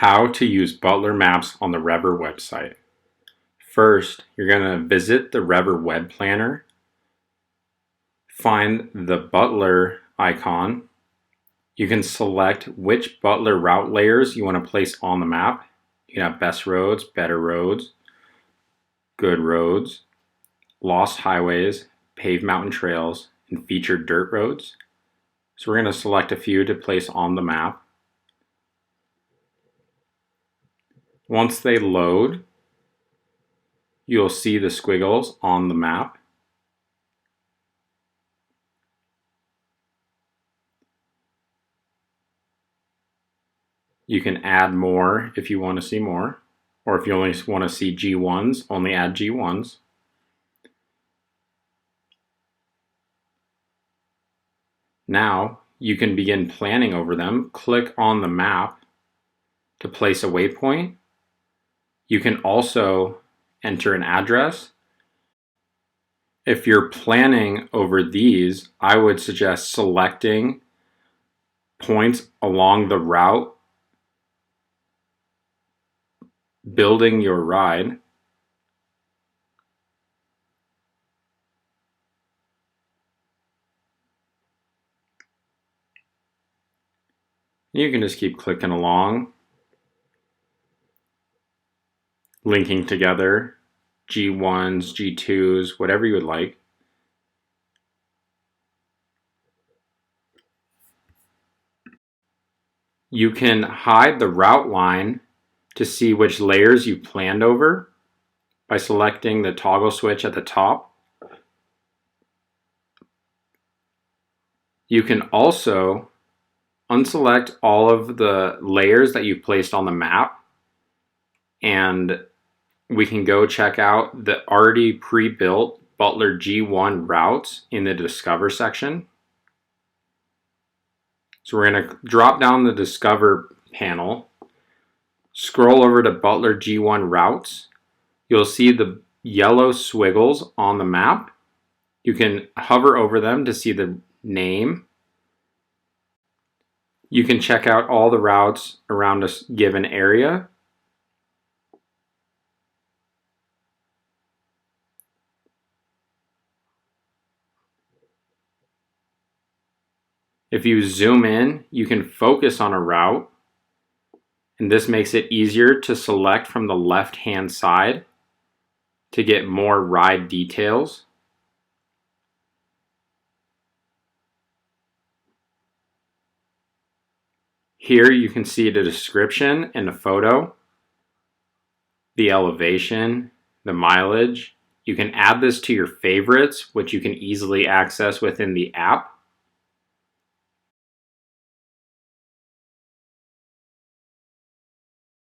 How to use Butler Maps on the REVER website. First, you're going to visit the REVER web planner, find the Butler icon. You can select which Butler route layers you want to place on the map. You can have best roads, better roads, good roads, lost highways, paved mountain trails, and featured dirt roads. So we're going to select a few to place on the map. Once they load, you'll see the squiggles on the map. You can add more if you want to see more, or if you only want to see G1s, only add G1s. Now you can begin planning over them. Click on the map to place a waypoint. You can also enter an address. If you're planning over these, I would suggest selecting points along the route, building your ride. You can just keep clicking along, linking together G1s, G2s, whatever you would like. You can hide the route line to see which layers you planned over by selecting the toggle switch at the top. You can also unselect all of the layers that you've placed on the map, and we can go check out the already pre-built Butler G1 routes in the Discover section. So we're going to drop down the Discover panel, scroll over to Butler G1 routes. You'll see the yellow squiggles on the map. You can hover over them to see the name. You can check out all the routes around a given area. If you zoom in, you can focus on a route, and this makes it easier to select from the left-hand side to get more ride details. Here you can see the description and the photo, the elevation, the mileage. You can add this to your favorites, which you can easily access within the app.